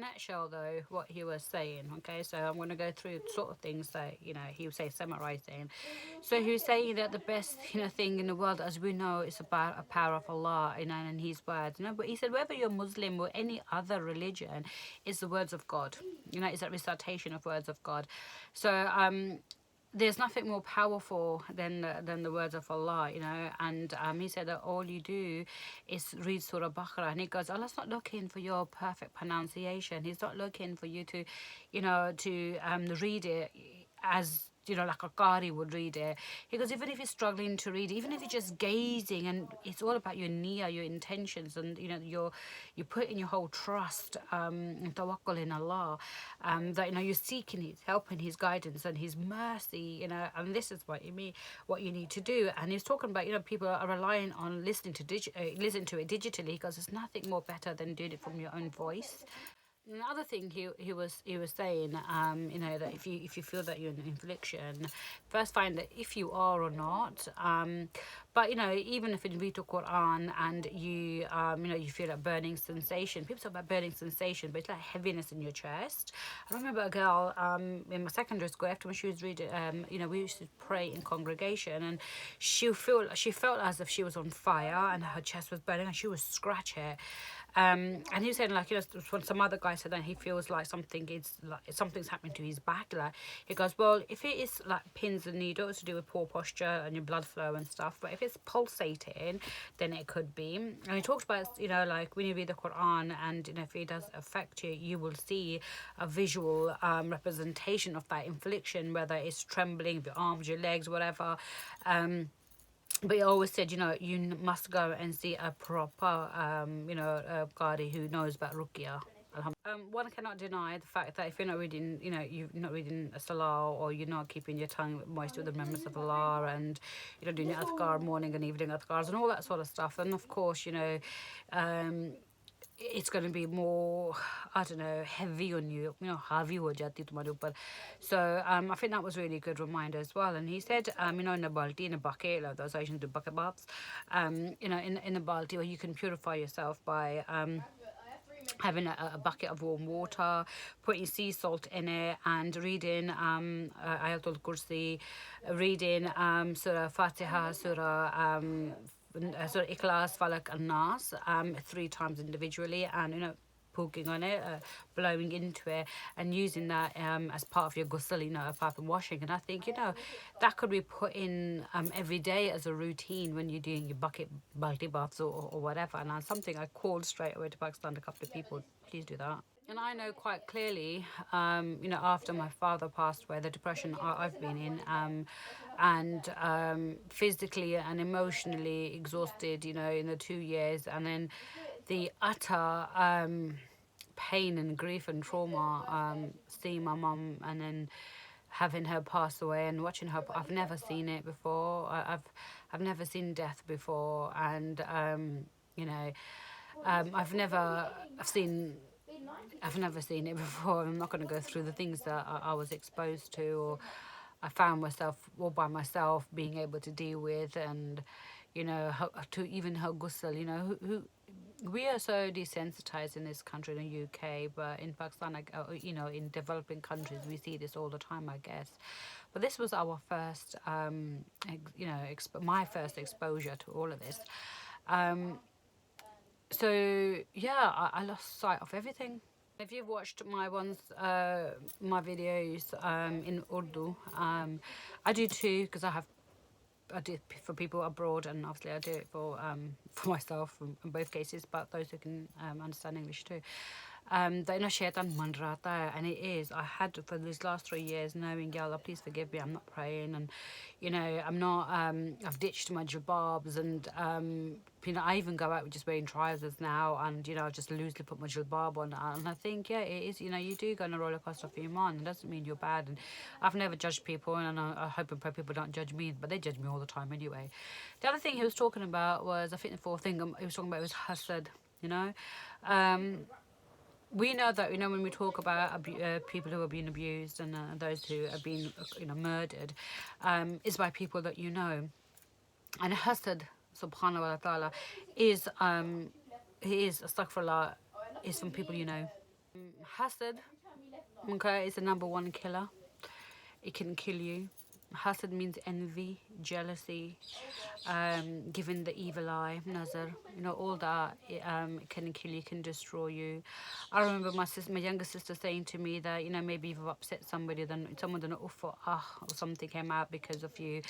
nutshell, though, what he was saying, okay, so I'm going to go through sort of things that, he was saying, summarizing. So he was saying that the best, thing in the world, as we know, is about a power of Allah, and His words, But he said, whether you're Muslim or any other religion, it's the words of God, it's that recitation of words of God. So, there's nothing more powerful than the words of Allah, And he said that all you do is read Surah Baqarah, and he goes, Allah's not looking for your perfect pronunciation. He's not looking for you to, read it as like a Qari would read it. He goes, even if you're struggling to read it, even if you're just gazing, and it's all about your niyyah, your intentions, and you're putting your whole trust and tawakkul in Allah, that you're seeking His help and His guidance and His mercy, and this is what you need to do. And he's talking about people are relying on listening to it digitally. He goes, there's nothing more better than doing it from your own voice. Another thing he was saying, that if you feel that you're in an affliction, first find that if you are or not. But even if you read the Quran and you feel a burning sensation. People talk about burning sensation, but it's like heaviness in your chest. I remember a girl in my secondary school, after when she was reading, we used to pray in congregation, and she felt as if she was on fire and her chest was burning and she would scratch it. And he was saying, like, when some other guy said that he feels like something's happening to his back, like, he goes, well, if it is like pins and needles to do with poor posture and your blood flow and stuff, but if it's pulsating, then it could be. And he talks about, like when you read the Quran, and if it does affect you, you will see a visual representation of that infliction, whether it's trembling of your arms, your legs, whatever. But he always said, you must go and see a proper, Qari who knows about Ruqya. One cannot deny the fact that if you're not reading, you're not reading a Salah, or you're not keeping your tongue moist with the remembrance of Allah, and you're not doing your Adhkar, morning and evening Adhkars, and all that sort of stuff. And of course, um, it's going to be more, I don't know, heavy on you, heavy ho jati tumhare upar. So I think that was really a good reminder as well. And he said, in a balti, in a bucket, like those Asian do bucket baths, in a balti, where you can purify yourself by having a bucket of warm water, putting sea salt in it, and reading Ayatul Kursi, reading Surah Fatiha, Surah Ikhlas, Falak and Nas 3 times individually, and poking on it, blowing into it, and using that as part of your ghusl, apart from washing. And I think, that could be put in every day as a routine when you're doing your balti baths or whatever. And that's something I called straight away to Pakistan, a couple of people, please do that. And I know quite clearly, after my father passed away, the depression I've been in, and physically and emotionally exhausted, in the 2 years, and then the utter pain and grief and trauma, seeing my mum and then having her pass away and watching her. I've never seen it before. I've never seen death before, and I've never seen. I've never seen it before. I'm not going to go through the things that I was exposed to, or I found myself all by myself being able to deal with, and to even her ghusl. Who we are so desensitized in this country, in the UK, but in Pakistan, like, in developing countries, we see this all the time, I guess. But this was our first, my first exposure to all of this. So yeah, I lost sight of everything. If you've watched my videos in Urdu, I do too, because I do it for people abroad, and obviously I do it for myself in both cases, but those who can understand English too. That shaitan man rata hai, and it is. I had for these last 3 years knowing, Ya Allah, please forgive me, I'm not praying, and I'm not. I've ditched my jilbabs, and I even go out with just wearing trousers now, and I just loosely put my jilbab on, and I think, yeah, it is. You do go on a roller coaster for your mind. It doesn't mean you're bad, and I've never judged people, and I hope and pray people don't judge me, but they judge me all the time anyway. The other thing he was talking about was, I think the fourth thing he was talking about was hasad. We know that, when we talk about people who are being abused, and those who are being murdered, is by people that you know. And hasad, subhanahu wa ta'ala, is astaghfirullah, is from people you know. Hasad, okay, is the number one killer. It can kill you. Hasad means envy, jealousy, giving the evil eye, nazar, all that. It can kill you, can destroy you. I remember my younger sister saying to me that, maybe you've upset somebody, then someone done or something came out because of you,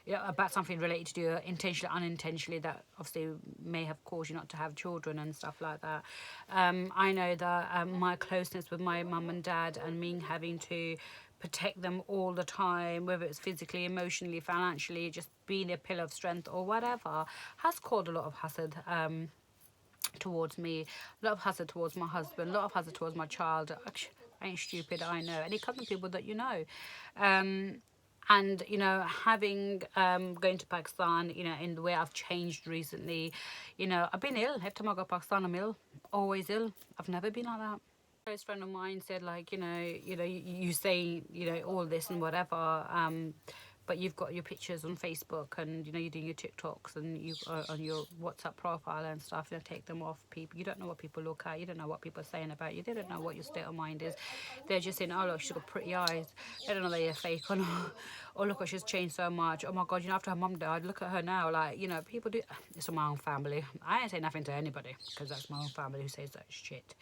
about something related to you, intentionally, unintentionally, that obviously may have caused you not to have children and stuff like that. I know that my closeness with my mum and dad, and me having to protect them all the time, whether it's physically, emotionally, financially, just being a pillar of strength or whatever, has caused a lot of hazard towards me, a lot of hazard towards my husband, a lot of hazard towards my child. Actually, I ain't stupid, I know. And it comes from people that you know. And having going to Pakistan, in the way I've changed recently, I've been ill. Every time I go to Pakistan, I'm ill, always ill. I've never been like that. A close friend of mine said, like, you say, all this and whatever, but you've got your pictures on Facebook, and you're doing your TikToks, and you on your WhatsApp profile and stuff. Take them off. People, you don't know what people look at. You don't know what people are saying about you. They don't know what your state of mind is. They're just saying, oh look, she's got pretty eyes. They don't know that you're fake or not. Oh look, she's changed so much. Oh my God, after her mum died, look at her now. Like, people do. It's my own family. I ain't say nothing to anybody, because that's my own family who says that shit.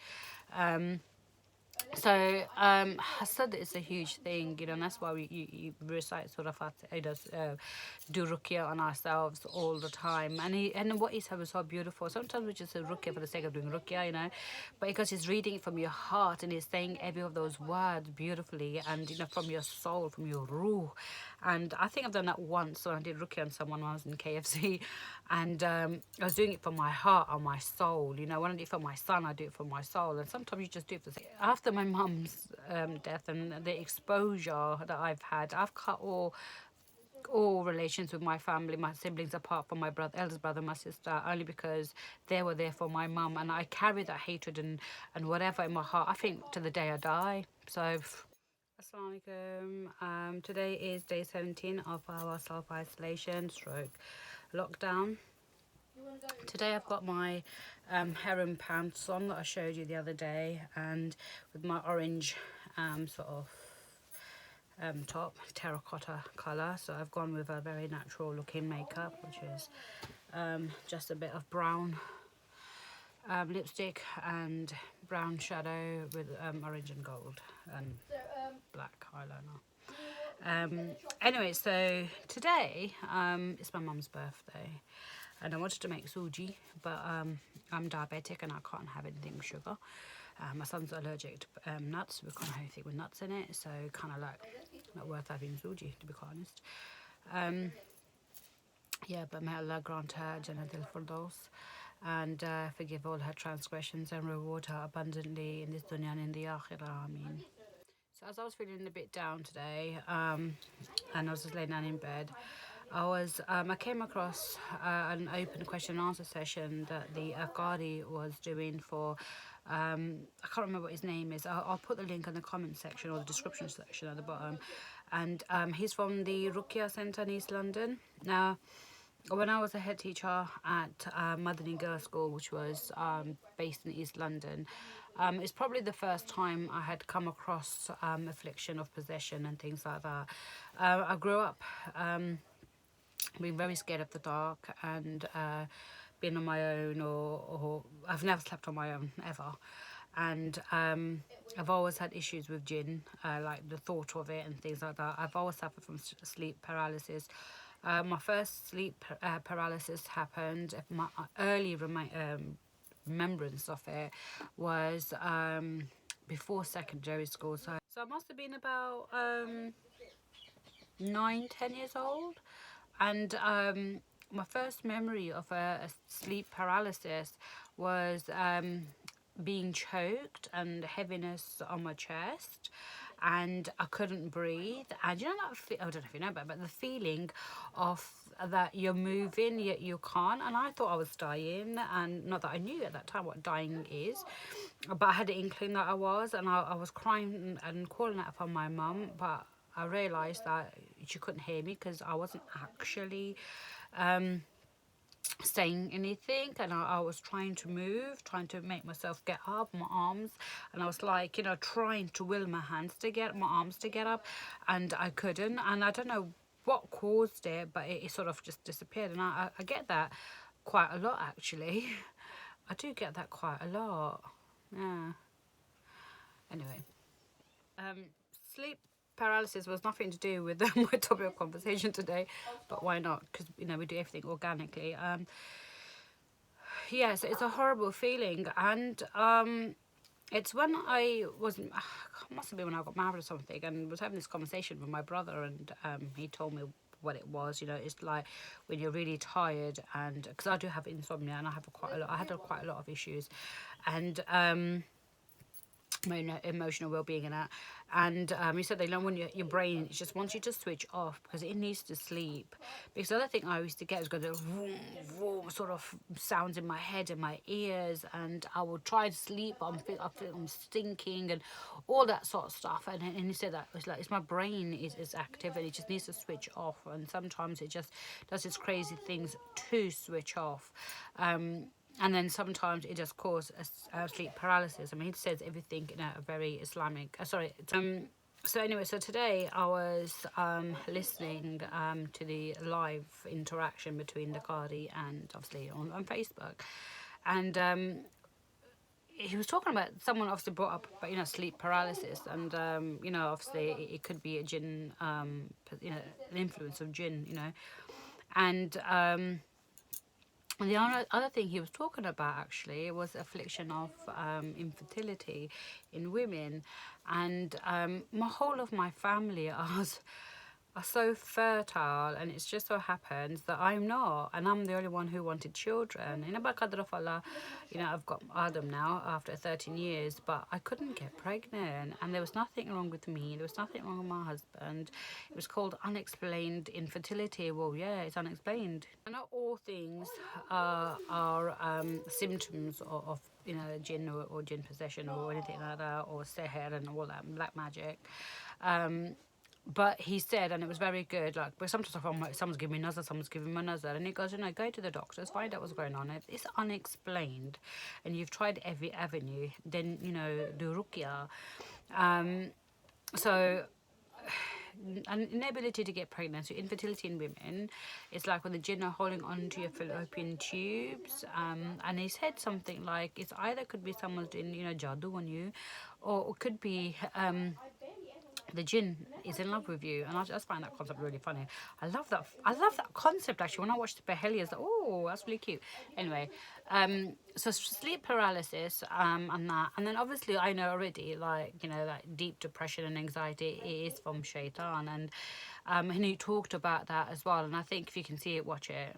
So hasad is a huge thing, and that's why you recite Surah Fatiha, do ruqya on ourselves all the time. And what he said was so beautiful. Sometimes we just say ruqya for the sake of doing ruqya, but because he's reading it from your heart, and he's saying every of those words beautifully, and from your soul, from your ruh. And I think I've done that once when I did ruqya on someone when I was in KFC, and I was doing it from my heart and my soul. When I do it for my son, I do it for my soul. And sometimes you just do it for after my mum's death and the exposure that I've had, I've cut all relations with my family, my siblings, apart from my eldest brother, my sister, only because they were there for my mum, and I carry that hatred and whatever in my heart, I think, to the day I die. So Assalamu alaikum. Today is day 17 of our self-isolation stroke lockdown. Today I've got my heron pants on that I showed you the other day, and with my orange sort of top, terracotta colour. So I've gone with a very natural looking makeup, which is just a bit of brown lipstick and brown shadow with orange and gold and black eyeliner. Anyway, so today it's my mum's birthday, and I wanted to make suji, but I'm diabetic and I can't have anything with sugar. My son's allergic to nuts. We can't have anything with nuts in it, so kind of like not worth having suji, to be quite honest. Yeah, but may Allah grant her Jannat al-Firdaus, and forgive all her transgressions, and reward her abundantly in this dunya and in the akhirah. Ameen. So as I was feeling a bit down today, and I was just laying down in bed, I came across an open question and answer session that the Qari was doing for, I can't remember what his name is. I'll put the link in the comment section or the description section at the bottom. And he's from the Ruqya Centre in East London. Now, when I was a head teacher at Madani Girls School, which was based in East London, it's probably the first time I had come across affliction of possession and things like that. I grew up being very scared of the dark, and being on my own, or I've never slept on my own ever. And I've always had issues with jinn, like the thought of it and things like that. I've always suffered from sleep paralysis. My first sleep paralysis happened. My early remembrance of it was before secondary school. So I must have been about 9, 10 years old, and my first memory of a sleep paralysis was being choked and heaviness on my chest, and I couldn't breathe. And that I don't know if you know about, but the feeling of that you're moving yet you can't, and I thought I was dying, and not that I knew at that time what dying is, but I had the inkling that I was, and I was crying and calling out for my mum, but I realised that she couldn't hear me because I wasn't actually saying anything, and I was trying to move, trying to make myself get up, my arms, and I was like, you know, trying to will my hands to get my arms to get up, and I couldn't, and I don't know what caused it, but it sort of just disappeared. And I get that quite a lot, actually. I do get that quite a lot. Yeah. Anyway, um, sleep paralysis was nothing to do with my topic of conversation today, but why not? Because you know we do everything organically. Yes, it's a horrible feeling, and it's when I was must have been when I got married or something, and was having this conversation with my brother, and he told me what it was. You know, it's like when you're really tired, and because I do have insomnia, and I have quite a lot. I had quite a lot of issues, and my emotional well-being and that, and you said they learn when your brain just wants you to switch off because it needs to sleep. Because the other thing I used to get was going to vroom, vroom, sort of sounds in my head and my ears, and I would try to sleep, I'm stinking and all that sort of stuff. And he said that it's like it's my brain is active and it just needs to switch off, and sometimes it just does its crazy things to switch off. And then sometimes it just causes sleep paralysis. I mean, it says everything in a very Islamic. So anyway, so today I was listening to the live interaction between the Qadi and obviously on Facebook, and he was talking about someone obviously brought up, you know, sleep paralysis, and you know, obviously it could be a jinn, you know, an influence of jinn, you know, and. And the other thing he was talking about actually was affliction of infertility in women, and my whole of my family are so fertile, and it's just so happens that I'm not, and I'm the only one who wanted children. You know, by qadr of Allah, you know, I've got Adam now after 13 years, but I couldn't get pregnant, and there was nothing wrong with me. There was nothing wrong with my husband. It was called unexplained infertility. Well, yeah, it's unexplained. And not all things are symptoms of you know, jinn or jinn possession or anything like that, or seher and all that black magic. But he said, and it was very good, like, but sometimes I feel like someone's giving me nazar, someone's giving me nazar, and he goes, you know, go to the doctors, find out what's going on. If it's unexplained, and you've tried every avenue, then, you know, do ruqya. So, an inability to get pregnant, so infertility in women, it's like when the jinn are holding on to your fallopian tubes. And he said something like, it's either could be someone's doing, you know, jadoo on you, or it could be the jinn is in love with you, and I just find that concept really funny. I love that. I love that concept actually. When I watched the Behelias, oh, that's really cute. Anyway, so sleep paralysis, and that, and then obviously I know already, like, you know, that deep depression and anxiety is from shaitan, and he talked about that as well. And I think if you can see it, watch it.